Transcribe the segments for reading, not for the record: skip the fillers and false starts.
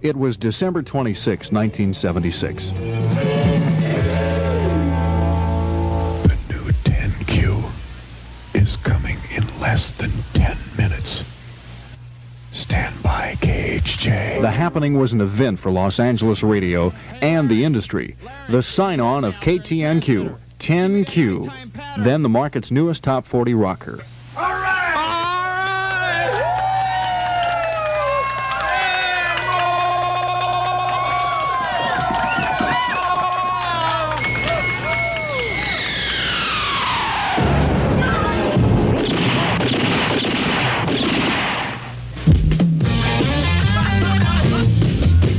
It was December 26, 1976. The new TenQ is coming in less than 10 minutes. Stand by, KHJ. The happening was an event for Los Angeles radio and the industry. The sign-on of KTNQ, TenQ, then the market's newest top 40 rocker.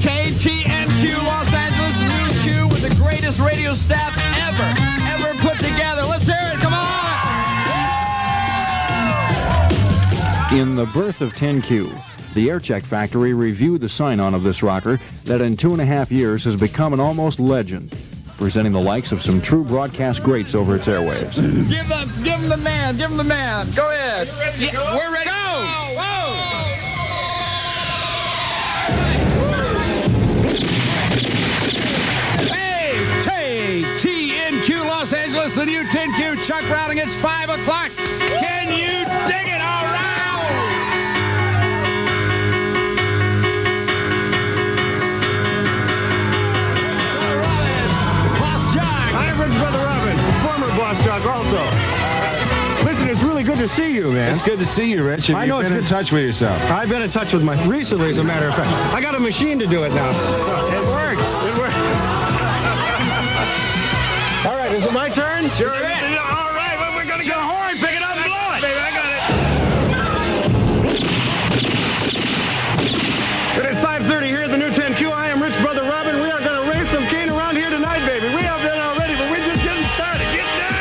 KTNQ Los Angeles News Q with the greatest radio staff ever put together. Let's hear it. Come on. In the birth of TenQ, the Aircheck Factory reviewed the sign-on of this rocker that in 2.5 years has become an almost legend, presenting the likes of some true broadcast greats over its airwaves. Give him the man. Go ahead. We're ready. Go. Whoa. TNQ Los Angeles, the new TenQ Chuck routing. It's 5 o'clock. Can you dig it? All right. Boss Jack. I'm Rich Brother Robin, former Boss Jock also. Listen, it's really good to see you, man. It's good to see you, Rich. I know You've been in touch with yourself. I've been in touch with recently, as a matter of fact. I got a machine to do it now. It works. It works. All right, is it my turn? Sure is. All right, well, we're going to get a horn. Pick it up and blow it. Baby, I got it. It is 5:30 here at the new TenQ. I am Rich Brother Robin. We are going to race some cane around here tonight, baby. We have been already, but we're just getting started. Get down!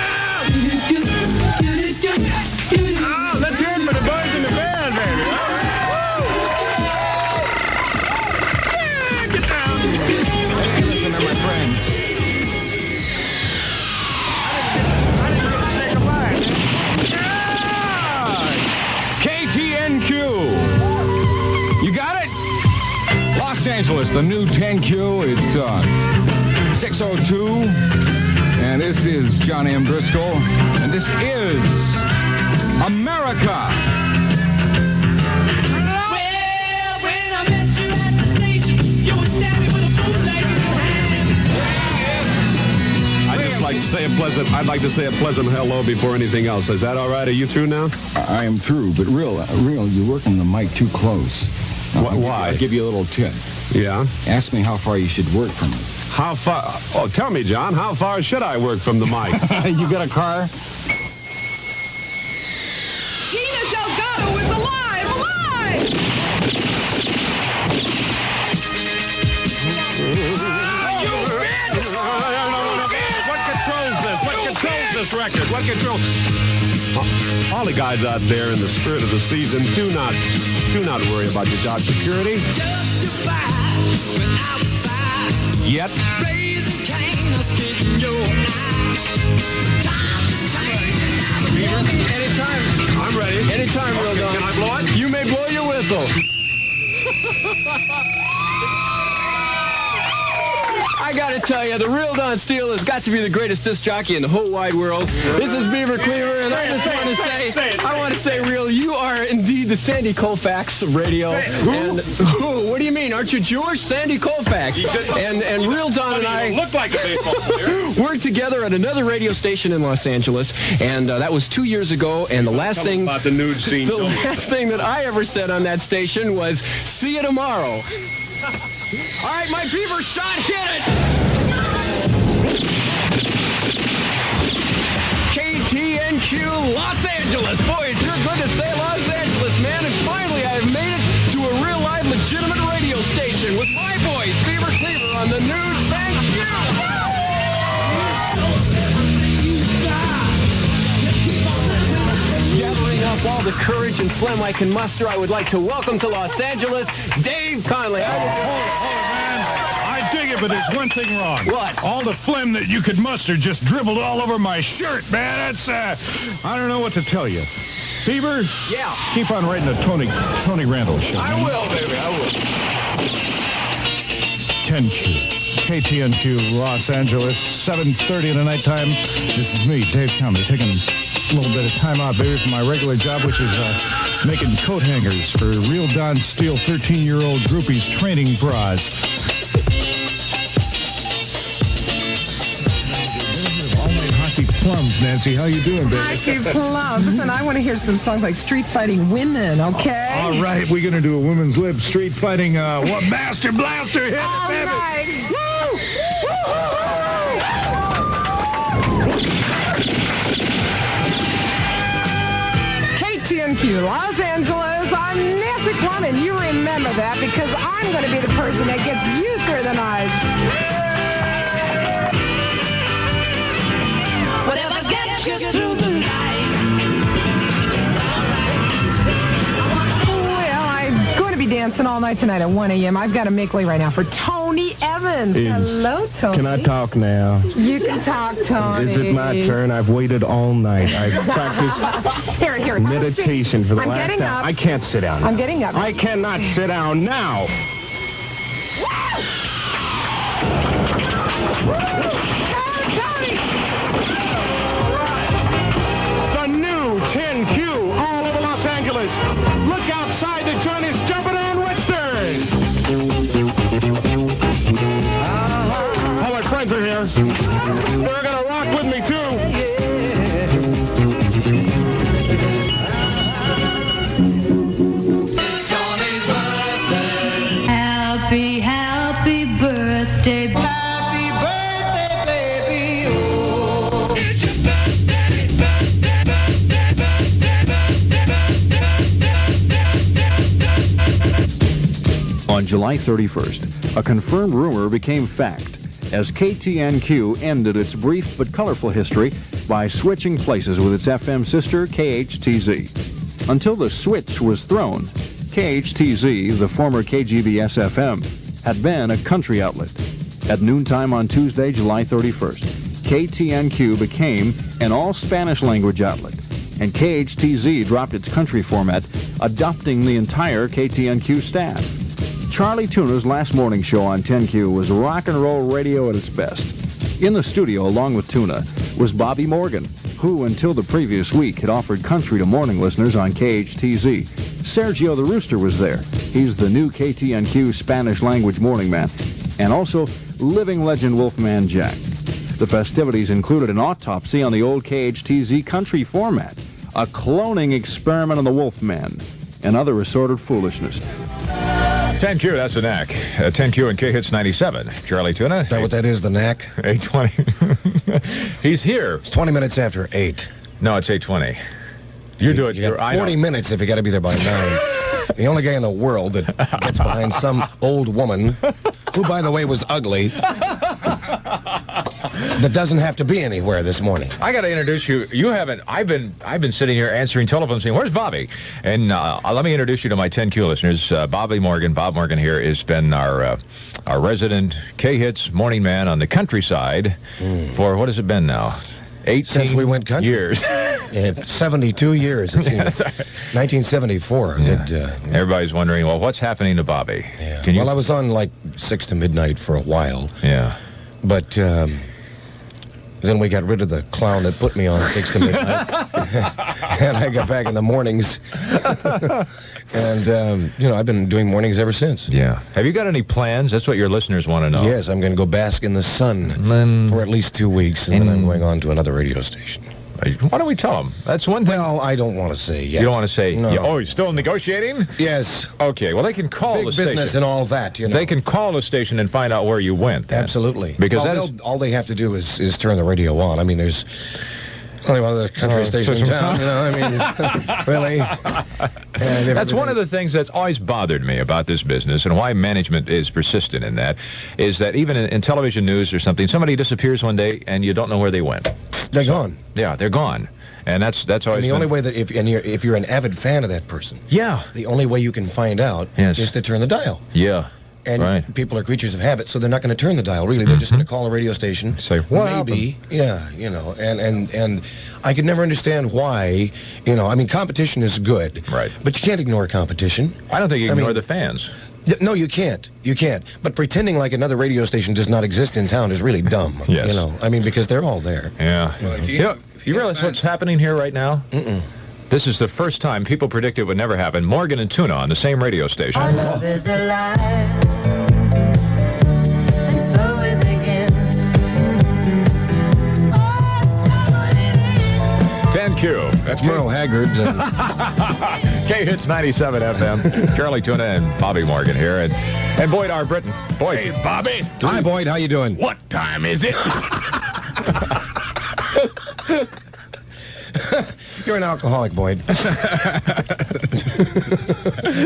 Oh, let's hear it for the boys in the band, baby. All right. Yeah, get down. Listen to my friends. KTNQ. You got it? Los Angeles, the new TenQ. It's 6:02. And this is John M. Driscoll. And this is America. Well, when I met you at the station, you were standing with a bootleg in your hand. I'd like to say a pleasant hello before anything else. Is that all right? Are you through now? I am through, but real, you're working the mic too close. Why? I'll give you a little tip. Yeah? Ask me how far you should work from it. How far? Oh, tell me, John, how far should I work from the mic? You got a car? Gina Delgado is alive! This record. What controls? All the guys out there in the spirit of the season, do not worry about your job security. Yet. Anytime. I'm ready. Anytime, Real Don. Can I blow it? You may blow your whistle. I gotta tell you, the Real Don Steele has got to be the greatest disc jockey in the whole wide world. This is Beaver Cleaver, and I just want to say, Real, you are indeed the Sandy Koufax of radio. And what do you mean? Aren't you Jewish? Sandy Koufax. And Real Don and I look like a baseball player. worked together at another radio station in Los Angeles, and that was 2 years ago. And the last thing about the nude scene. The last thing that I ever said on that station was, "See you tomorrow." All right, my beaver shot hit it. KTNQ Los Angeles. Boy, it's sure good to say Los Angeles, man. And finally, I've made it to a real live, legitimate radio station with my boys, Beaver Cleaver, on the new TenQ. Gathering up all the courage and phlegm I can muster, I would like to welcome to Los Angeles, Dave Conley. Hold it, man. I dig it, but there's one thing wrong. What? All the phlegm that you could muster just dribbled all over my shirt, man. That's, I don't know what to tell you. Beaver? Yeah. Keep on writing the Tony Randall show. I will, baby, I will. 10Q. KTNQ, Los Angeles, 7:30 in the nighttime. This is me, Dave County, taking a little bit of time out, baby, from my regular job, which is making coat hangers for Real Don Steele 13-year-old groupies training bras. Plums, Nancy. How you doing, baby? Hockey Plums. Listen, I want to hear some songs like Street Fighting Women, okay? All right, we're going to do a women's lib street fighting, what, Master Blaster hit, All baby! right. Woo! KTNQ, Los Angeles. I'm Nancy Plum, and you remember that because I'm going to be the person that gets you through the night. Whatever gets you through the night. Well, I'm going to be dancing all night tonight at 1 a.m. I've got to make way right now for Tony Evans. Hello, Tony. Can I talk now? You can talk, Tony. Is it my turn? I've waited all night. I've practiced Here. meditation for the I'm last getting hour. up. I can't sit down now. I'm getting up. I cannot sit down now. The new 10Q all over Los Angeles. Look outside, the John is jumping on Western. All my friends are here. They're going to rock with me, too. Happy, happy birthday. Happy birthday, baby. Oh. It's your On July 31st, a confirmed rumor became fact as KTNQ ended its brief but colorful history by switching places with its FM sister, KHTZ. Until the switch was thrown, KHTZ, the former KGBS-FM, had been a country outlet. At noontime on Tuesday, July 31st, KTNQ became an all-Spanish language outlet, and KHTZ dropped its country format, adopting the entire KTNQ staff. Charlie Tuna's last morning show on 10Q was rock and roll radio at its best. In the studio, along with Tuna, was Bobby Morgan, who until the previous week had offered country to morning listeners on KHTZ. Sergio the Rooster was there. He's the new KTNQ Spanish language morning man, and also living legend Wolfman Jack. The festivities included an autopsy on the old KHTZ country format, a cloning experiment on the Wolfman, and other assorted foolishness. 10Q, that's the knack. 10Q and K-Hits 97. Charlie Tuna. Is that what that is, the knack? 8:20. He's here. It's 20 minutes after 8. No, it's 8:20. You do it. You got 40 minutes if you got to be there by 9. The only guy in the world that gets behind some old woman, who, by the way, was ugly, that doesn't have to be anywhere this morning. I got to introduce you. You haven't. I've been sitting here answering telephones saying, "Where's Bobby?" And let me introduce you to my 10Q listeners. Bobby Morgan. Bob Morgan here has been our resident K-Hits morning man on the countryside for what has it been now? 18 since we went country. Years. 72 years, it seems. 1974. Yeah. Good, Everybody's wondering, well, what's happening to Bobby? Yeah. Can you... Well, I was on like 6 to midnight for a while. Yeah. But then we got rid of the clown that put me on 6 to midnight. And I got back in the mornings. And, I've been doing mornings ever since. Yeah. Have you got any plans? That's what your listeners want to know. Yes, I'm going to go bask in the sun for at least 2 weeks, and then I'm going on to another radio station. Why don't we tell them? That's one thing. Well, I don't want to say yet. You don't want to say? No. Oh, you're still negotiating? Yes. Okay, well, they can call Big the station. business and all that, They can call the station and find out where you went. Then. Absolutely. Because all they have to do is turn the radio on. I mean, there's only one other country station in town, I mean, really. That's one of the things that's always bothered me about this business and why management is persistent in that, is that even in television news or something, somebody disappears one day and you don't know where they went. They're gone. Yeah, they're gone. And that's always the only way that if you're an avid fan of that person, yeah, the only way you can find out is to turn the dial. Yeah. And people are creatures of habit, so they're not going to turn the dial, really. They're just going to call a radio station. Say, what happened? Yeah, and I could never understand why, I mean, competition is good. Right. But you can't ignore competition. I don't think you ignore the fans. No, you can't. You can't. But pretending like another radio station does not exist in town is really dumb. Yes. You know, I mean, because they're all there. Yeah. Well, You realize what's happening here right now? Mm-mm. This is the first time people predicted it would never happen. Morgan and Tuna on the same radio station. Our love is alive, and so we begin. TenQ. That's Merle Haggard. K-Hits 97 FM. Charlie Tuna and Bobby Morgan here. And Boyd R. Britton. Boyd. Hey, Bobby. Hi, Boyd. How you doing? What time is it? You're an alcoholic, Boyd.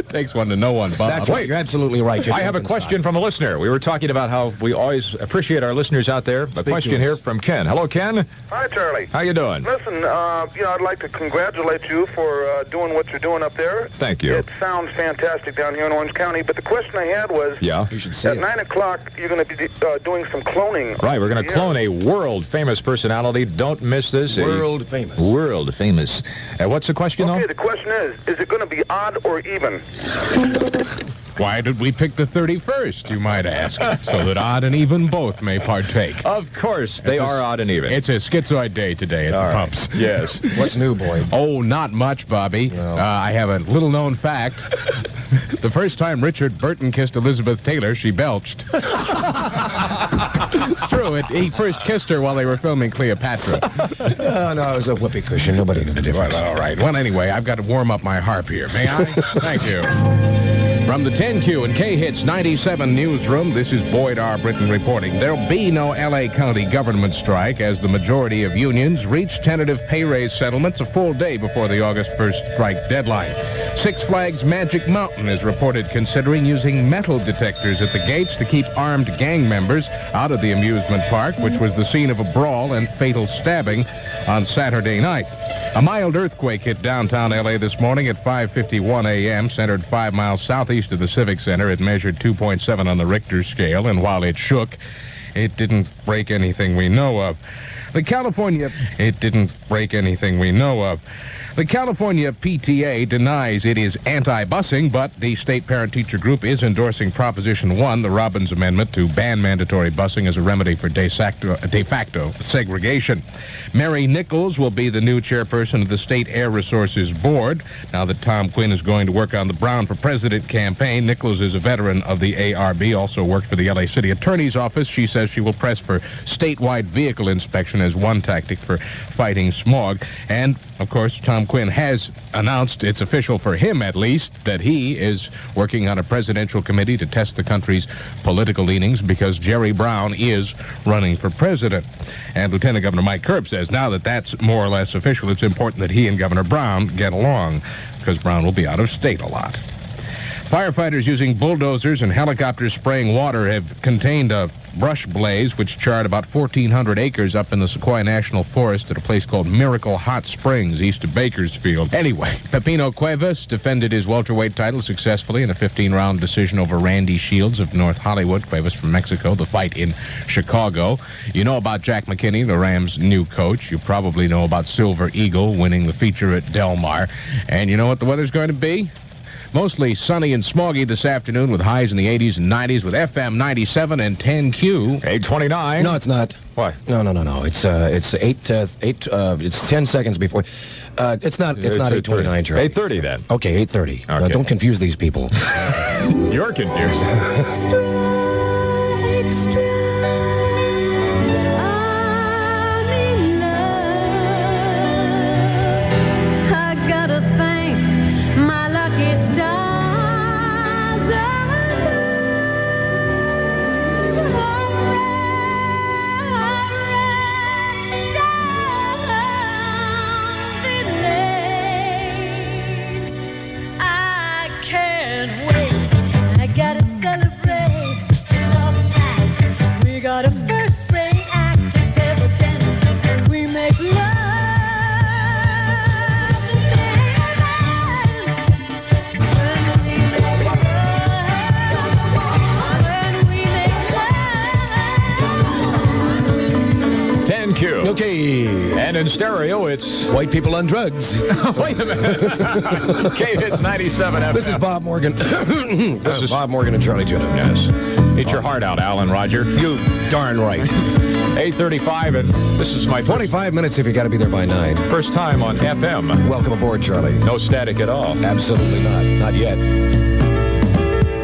Takes one to know one, Bob. That's right. You're absolutely right. I have a question from a listener. We were talking about how we always appreciate our listeners out there. A question here from Ken. Hello, Ken. Hi, Charlie. How you doing? Listen, I'd like to congratulate you for doing what you're doing up there. Thank you. It sounds fantastic down here in Orange County. But the question I had was, yeah, you should say at 9 o'clock, you're going to be doing some cloning. Right, we're going to clone a world-famous personality. Don't miss this. World famous. World famous. What's the question, Okay, though? the question is it going to be odd or even? Why did we pick the 31st, you might ask? So that odd and even both may partake. Of course, they are odd and even. It's a schizoid day today at the pumps. Yes. What's new, Boyd? Oh, not much, Bobby. No. I have a little-known fact. The first time Richard Burton kissed Elizabeth Taylor, she belched. It's true. He first kissed her while they were filming Cleopatra. No, it was a whoopee cushion. Nobody knew the difference. Well, all right. Well, anyway, I've got to warm up my harp here. May I? Thank you. From the TenQ and K-Hits 97 newsroom, this is Boyd R. Britton reporting. There'll be no L.A. County government strike as the majority of unions reach tentative pay raise settlements a full day before the August 1st strike deadline. Six Flags Magic Mountain is reported considering using metal detectors at the gates to keep armed gang members out of the amusement park, which was the scene of a brawl and fatal stabbing on Saturday night. A mild earthquake hit downtown L.A. this morning at 5:51 a.m., centered 5 miles southeast of the Civic Center. It measured 2.7 on the Richter scale, and while it shook, it didn't break anything we know of. The California PTA denies it is anti-busing, but the state parent-teacher group is endorsing Proposition 1, the Robbins Amendment, to ban mandatory busing as a remedy for de facto segregation. Mary Nichols will be the new chairperson of the State Air Resources Board. Now that Tom Quinn is going to work on the Brown for President campaign, Nichols is a veteran of the ARB, also worked for the L.A. City Attorney's Office. She says she will press for statewide vehicle inspection as one tactic for fighting smog. And, of course, Tom Quinn has announced, it's official for him at least, that he is working on a presidential committee to test the country's political leanings because Jerry Brown is running for president. And Lieutenant Governor Mike Curb says now that that's more or less official, it's important that he and Governor Brown get along because Brown will be out of state a lot. Firefighters using bulldozers and helicopters spraying water have contained a brush blaze which charred about 1,400 acres up in the Sequoia National Forest at a place called Miracle Hot Springs east of Bakersfield. Anyway, Pepino Cuevas defended his welterweight title successfully in a 15-round decision over Randy Shields of North Hollywood. Cuevas from Mexico, the fight in Chicago. You know about Jack McKinney, the Rams' new coach. You probably know about Silver Eagle winning the feature at Del Mar. And you know what the weather's going to be? Mostly sunny and smoggy this afternoon with highs in the 80s and 90s with FM 97 and 10Q. 8:29. No, it's not. Why? No. It's 10 seconds before. It's not 8:29, Charlie. 8:30 then. Okay, 8:30. Okay. Don't confuse these people. You're confused. 10Q. Okay. And in stereo, it's... White people on drugs. Wait a minute. K-Hits 97 FM. This is Bob Morgan. This is Bob Morgan and Charlie Tuna. Yes. Eat your heart out, Alan Roger. You darn right. 8:35, and this is my 25 minutes if you got to be there by 9. first time on FM. Welcome aboard, Charlie. No static at all. Absolutely not. Not yet.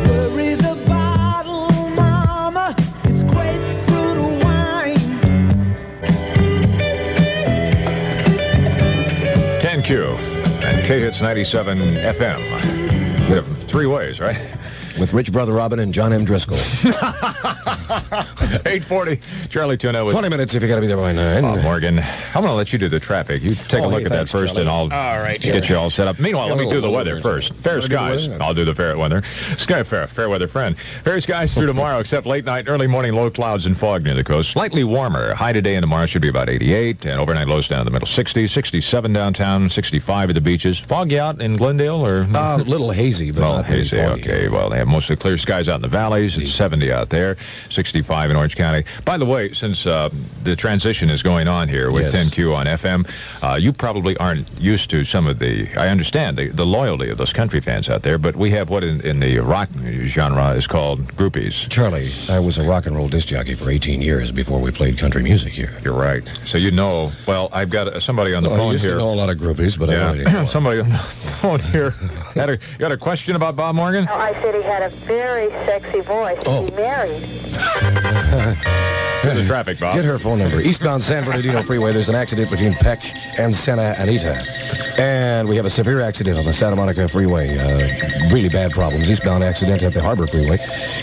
Worry the bottle, mama. It's grapefruit wine. 10Q and K-Hits 97 FM. We have 3 ways, right? With Rich Brother Robin and John M. Driscoll. 8:40, Charlie Tuna with 20 minutes if you got to be there by 9. Bob Morgan. I'm going to let you do the traffic. You take a look at thanks, that first, Charlie. and I'll get you all set up. Meanwhile, let me do the weather first. Fair skies. I'll do the fair weather. Sky fair weather friend. Fair skies through tomorrow, except late night, early morning, low clouds and fog near the coast. Slightly warmer. High today and tomorrow should be about 88, and overnight lows down in the middle 60s, 67 downtown, 65 at the beaches. Foggy out in Glendale, or a little hazy, but not hazy. really foggy. Okay, well, they have mostly clear skies out in the valleys. It's 70 out there, 65 in Orange County. By the way, since the transition is going on here with 10Q on FM, you probably aren't used to some of the, I understand the loyalty of those country fans out there, but we have what in the rock genre is called groupies. Charlie, I was a rock and roll disc jockey for 18 years before we played country music here. You're right. So you know, well, I've got somebody on the phone I used here. to know a lot of groupies, but I don't yeah, somebody on the phone here. You got a question about Bob Morgan? Oh, I said he had a very sexy voice. Oh. Is he married? Here's the traffic, Bob. Get her phone number. Eastbound San Bernardino Freeway, there's an accident between Peck and Santa Anita. And we have a severe accident on the Santa Monica Freeway. Really bad problems. Eastbound accident at the Harbor Freeway.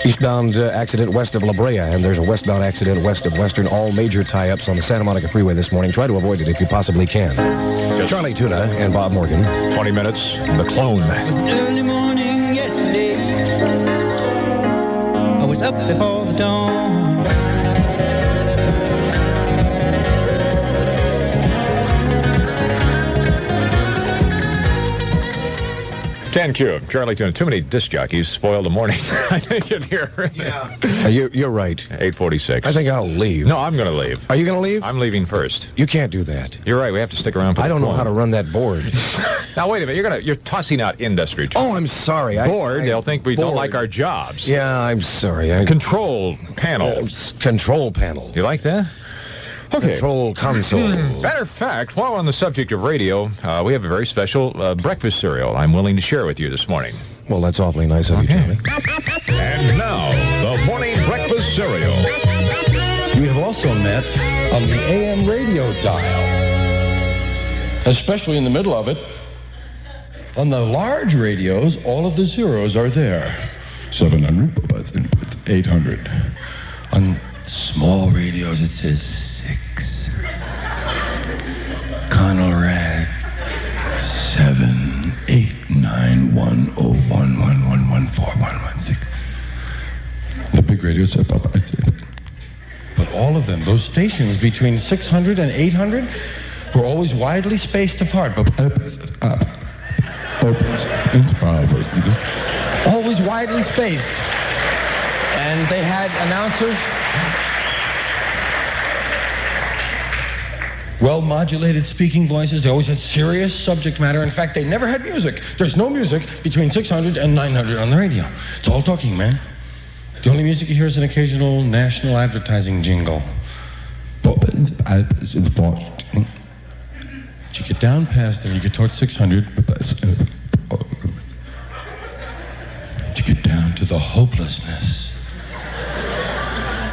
Eastbound accident west of La Brea. And there's a westbound accident west of Western. All major tie-ups on the Santa Monica Freeway this morning. Try to avoid it if you possibly can. Charlie Tuna and Bob Morgan. 20 minutes. The Clone. It was early morning yesterday. I was up before the dawn. 10Q, Charlie Tuna. Too many disc jockeys spoil the morning. I think in here. Yeah. You're right. 8:46. I think I'll leave. No, I'm going to leave. Are you going to leave? I'm leaving first. You can't do that. You're right. We have to stick around for I don't know how to run that board. Now, wait a minute. You're tossing out industry terms. Oh, I'm sorry. Board, they'll think we don't like our jobs. Yeah, I'm sorry. Control panel. Control panel. You like that? Okay. Control console. Matter of fact, while on the subject of radio, we have a very special breakfast cereal I'm willing to share with you this morning. Well, that's awfully nice of you, Charlie. And now, the morning breakfast cereal. We have also met on the AM radio dial, especially in the middle of it. On the large radios, all of the zeros are there. 700, 800. On small radios, it says 6. Conrad, 7, 8, 9, 1, 0, 1, 1, 1, 1, 4, 1, 1, 6. The big radio said, but all of them, those stations between 600 and 800, were always widely spaced apart. Always widely spaced. And they had announcers, well-modulated speaking voices. They always had serious subject matter. In fact, they never had music. There's no music between 600 and 900 on the radio. It's all talking, man. The only music you hear is an occasional national advertising jingle. But you get down past them, you get towards 600. You get down to the hopelessness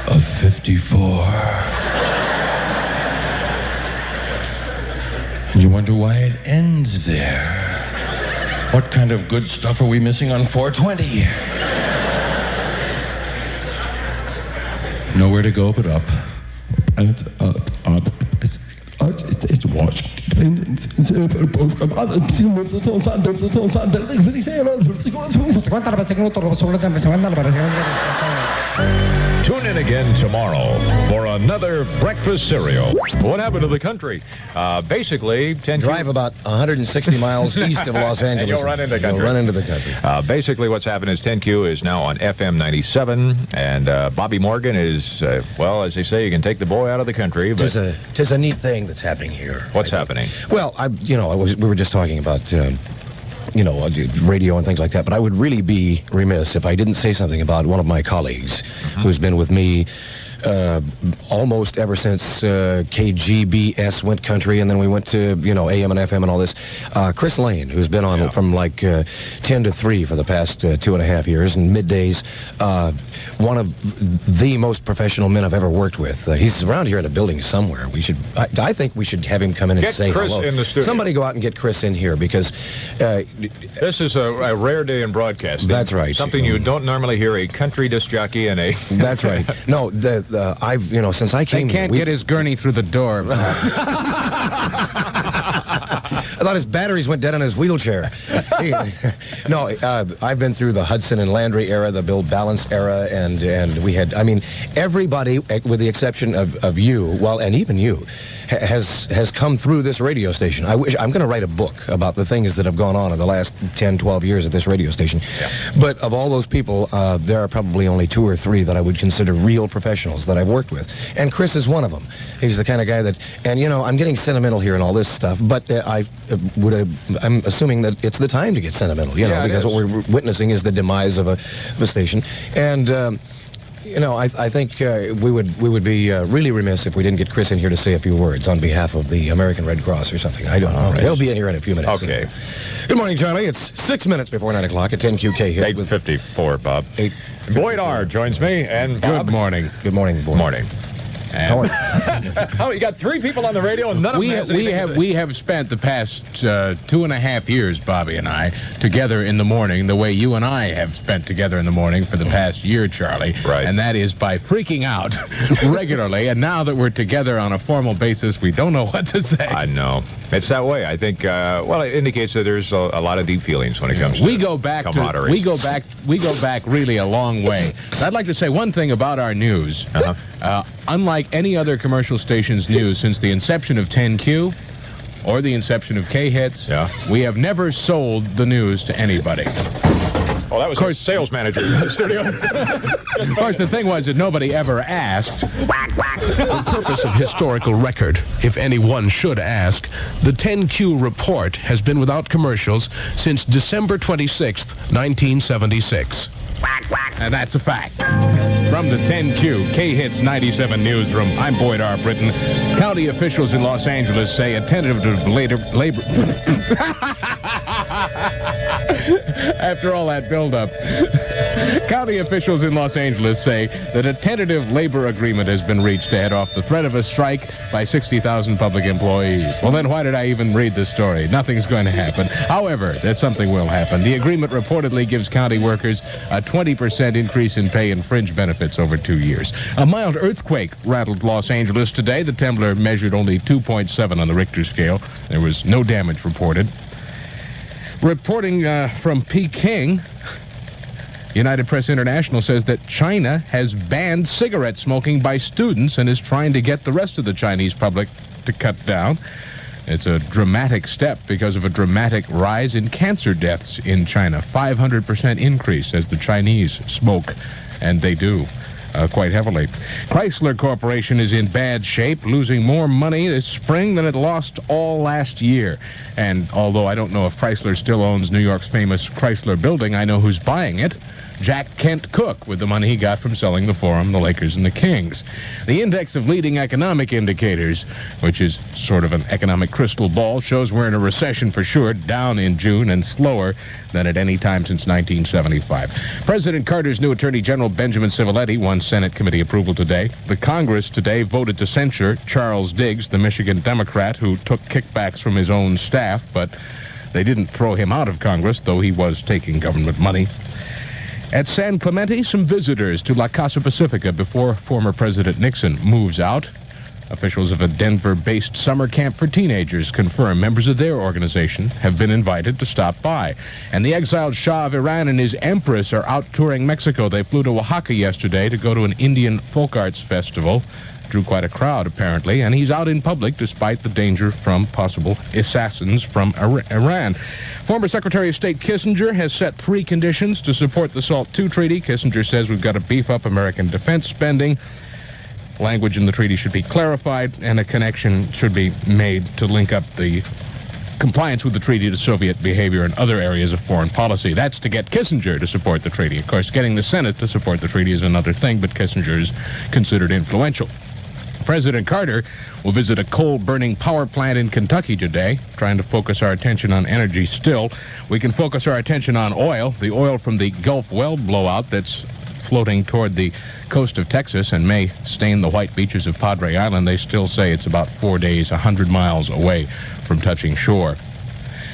of 54. And you wonder why it ends there. What kind of good stuff are we missing on 420? Nowhere to go but up. And it's up. It's Washington. Tune in again tomorrow for another breakfast cereal. What happened to the country? Basically, drive about 160 miles east of Los Angeles. And you'll run into the country. You'll run into the country. Basically, what's happened is TenQ is now on FM 97, and Bobby Morgan is, well, as they say, you can take the boy out of the country. But Tis a neat thing that's happening here. What's happening? Well, we were just talking about, radio and things like that, but I would really be remiss if I didn't say something about one of my colleagues who's been with me almost ever since KGBS went country, and then we went to, AM and FM and all this. Chris Lane, who's been on from like 10 to 3 for the past 2.5 years, and middays, one of the most professional men I've ever worked with. He's around here in a building somewhere. I think we should have him come in and say Chris hello. In the studio. Somebody go out and get Chris in here, because this is a rare day in broadcasting. That's right. Something you don't normally hear a country disc jockey in a... That's right. No, I've, since I came They can't get his gurney through the door. I thought his batteries went dead on his wheelchair. I've been through the Hudson and Landry era, the Bill Balance era, and we had, everybody, with the exception of you, and even you, has come through this radio station. I'm going to write a book about the things that have gone on in the last 10, 12 years at this radio station. Yeah. But of all those people, there are probably only 2 or 3 that I would consider real professionals that I've worked with. And Chris is one of them. He's the kind of guy that, I'm getting sentimental here and all this stuff, but I'm assuming that it's the time to get sentimental, because what we're witnessing is the demise of a station. And, I think we would be really remiss if we didn't get Chris in here to say a few words on behalf of the American Red Cross or something. I don't know. Right. He'll be in here in a few minutes. Okay. Good morning, Charlie. It's 6 minutes before 9 o'clock at 10QK here. 8:54, Bob. Boyd R. joins me, and Bob. Good morning. Good morning, Boyd. Morning. You got 3 people on the radio, and none of them has anything we have spent the past 2.5 years, Bobby and I, together in the morning, the way you and I have spent together in the morning for the past year, Charlie. Right. And that is by freaking out regularly. And now that we're together on a formal basis, we don't know what to say. I know. It's that way. I think, it indicates that there's a lot of deep feelings when it comes to camaraderie. We go back really a long way. I'd like to say one thing about our news. Unlike any other commercial station's news since the inception of TenQ or the inception of K-Hits, we have never sold the news to anybody. Oh, that was our sales manager in the studio. Of course, the thing was that nobody ever asked. For the purpose of historical record, if anyone should ask, the TenQ report has been without commercials since December 26th, 1976. And that's a fact. From the TenQ, K-Hits 97 newsroom, I'm Boyd R. Britton. County officials in Los Angeles say a tentative labor... After all that buildup, county officials in Los Angeles say that a tentative labor agreement has been reached to head off the threat of a strike by 60,000 public employees. Well, then why did I even read the story? Nothing's going to happen. However, that something will happen. The agreement reportedly gives county workers a 20% increase in pay and fringe benefits over 2 years. A mild earthquake rattled Los Angeles today. The temblor measured only 2.7 on the Richter scale. There was no damage reported. Reporting from Peking, United Press International says that China has banned cigarette smoking by students and is trying to get the rest of the Chinese public to cut down. It's a dramatic step because of a dramatic rise in cancer deaths in China. 500% increase as the Chinese smoke, and they do. Quite heavily. Chrysler Corporation is in bad shape, losing more money this spring than it lost all last year. And although I don't know if Chrysler still owns New York's famous Chrysler Building, I know who's buying it. Jack Kent Cooke, with the money he got from selling the Forum, the Lakers, and the Kings. The index of leading economic indicators, which is sort of an economic crystal ball, shows we're in a recession for sure, down in June and slower than at any time since 1975. President Carter's new Attorney General Benjamin Civiletti won Senate committee approval today. The Congress today voted to censure Charles Diggs, the Michigan Democrat who took kickbacks from his own staff, but they didn't throw him out of Congress, though he was taking government money. At San Clemente, some visitors to La Casa Pacifica before former President Nixon moves out. Officials of a Denver-based summer camp for teenagers confirm members of their organization have been invited to stop by. And the exiled Shah of Iran and his empress are out touring Mexico. They flew to Oaxaca yesterday to go to an Indian folk arts festival. Drew quite a crowd, apparently, and he's out in public despite the danger from possible assassins from Iran. Former Secretary of State Kissinger has set 3 conditions to support the SALT II treaty. Kissinger says we've got to beef up American defense spending. Language in the treaty should be clarified, and a connection should be made to link up the compliance with the treaty to Soviet behavior in other areas of foreign policy. That's to get Kissinger to support the treaty. Of course, getting the Senate to support the treaty is another thing, but Kissinger is considered influential. President Carter will visit a coal-burning power plant in Kentucky today, trying to focus our attention on energy still. We can focus our attention on oil, the oil from the Gulf well blowout that's floating toward the coast of Texas and may stain the white beaches of Padre Island. They still say it's about 4 days, 100 miles away from touching shore.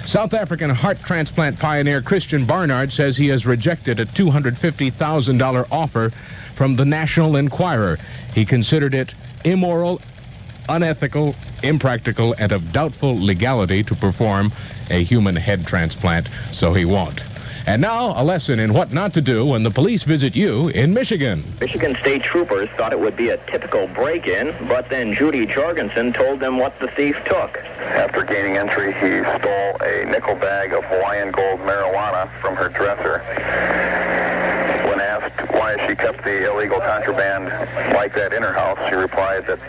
South African heart transplant pioneer Christian Barnard says he has rejected a $250,000 offer from the National Enquirer. He considered it immoral, unethical, impractical, and of doubtful legality to perform a human head transplant, so he won't. And now, a lesson in what not to do when the police visit you in Michigan. Michigan state troopers thought it would be a typical break-in, but then Judy Jorgensen told them what the thief took. After gaining entry, he stole a nickel bag of Hawaiian gold marijuana from her dresser. When asked why she kept the illegal contraband like that in her house, she replied that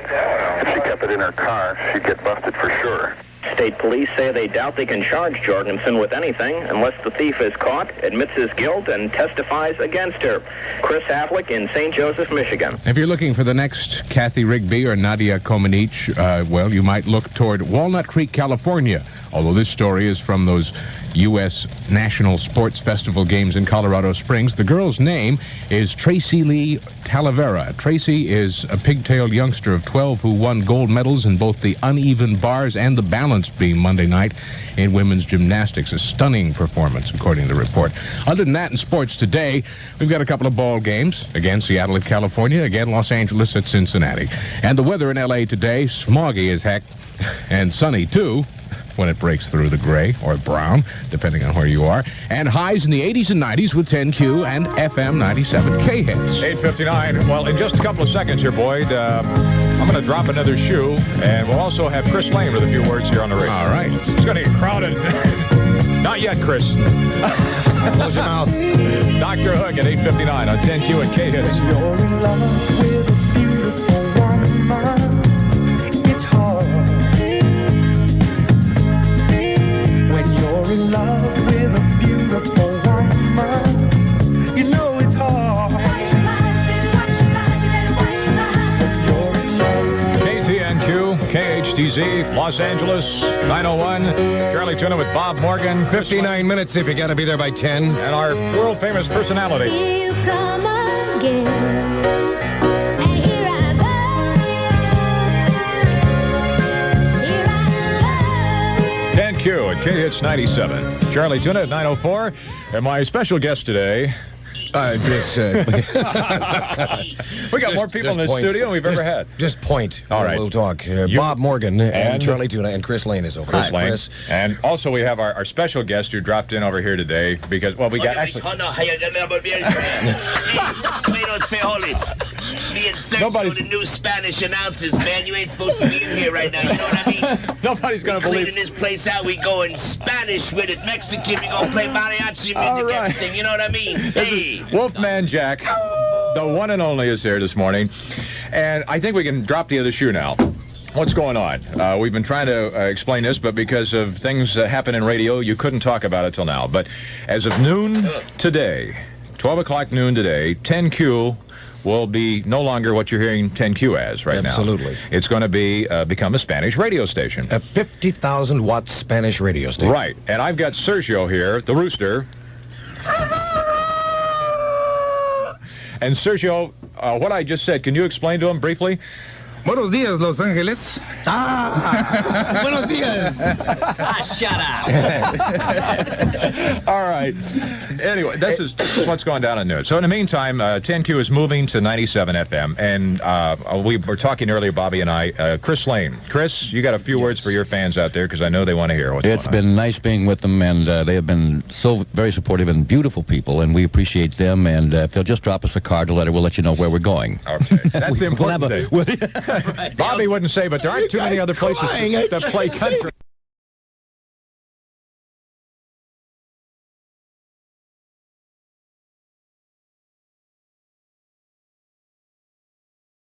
if she kept it in her car, she'd get busted for sure. State police say they doubt they can charge Jorgensen with anything unless the thief is caught, admits his guilt, and testifies against her. Chris Havlick in St. Joseph, Michigan. If you're looking for the next Kathy Rigby or Nadia Comaneci, well, you might look toward Walnut Creek, California, although this story is from those U.S. National Sports Festival games in Colorado Springs. The girl's name is Tracy Lee Talavera. Tracy is a pigtailed youngster of 12 who won gold medals in both the uneven bars and the balance beam Monday night in women's gymnastics. A stunning performance, according to the report. Other than that, in sports today, we've got a couple of ball games. Again, Seattle at California. Again, Los Angeles at Cincinnati. And the weather in L.A. today, smoggy as heck, and sunny, too, when it breaks through the gray or brown, depending on where you are. And highs in the 80s and 90s with 10Q and FM 97K hits. 8:59. Well, in just a couple of seconds here, Boyd, I'm going to drop another shoe, and we'll also have Chris Lane with a few words here on the radio. All right. It's going to get crowded. Not yet, Chris. Close your mouth. Dr. Hook at 8:59 on 10Q and K hits. You're in love with a beautiful woman. It's hard. When you're in love with a beautiful woman, you know it's hard. KTNQ, KHTZ, Los Angeles, 901. Charlie Tuna with Bob Morgan. 59 minutes if you got to be there by 10. And our world-famous personality. Here you come again. 10Q at K-Hits 97. Charlie Tuna at 904. And my special guest today... We got more people in the studio than we've ever had. Just point. All right. We'll talk. Bob Morgan and Charlie Tuna and Chris Lane is over. Chris Lane. And also we have our special guest who dropped in over here today because, well, we got actually... Me and Sergio, the new Spanish announcers, man. You ain't supposed to be in here right now. You know what I mean? Nobody's going to believe... Cleaning this place out, we going Spanish with it. Mexican, we going to play mariachi music, everything. You know what I mean? Hey. Wolfman Jack, the one and only, is here this morning. And I think we can drop the other shoe now. What's going on? We've been trying to explain this, but because of things that happen in radio, you couldn't talk about it till now. But as of noon today, 12 o'clock noon today, 10Q will be no longer what you're hearing 10Q as right now. Absolutely. It's going to be become a Spanish radio station. A 50,000-watt Spanish radio station. Right. And I've got Sergio here, the rooster. And Sergio, what I just said, can you explain to him briefly Buenos días, Los Ángeles. Buenos días. Shut up. All right. Anyway, this is what's going down in news. So in the meantime, 10Q is moving to 97 FM, and we were talking earlier, Bobby and I, Chris Lane. Chris, you got a few words for your fans out there, because I know they want to hear what's It's going on. been nice being with them, and they have been so very supportive and beautiful people, and we appreciate them. And if they'll just drop us a card or letter, we'll let you know where we're going. Okay, that's the important thing. Bobby wouldn't say, but there aren't too many other places that play country.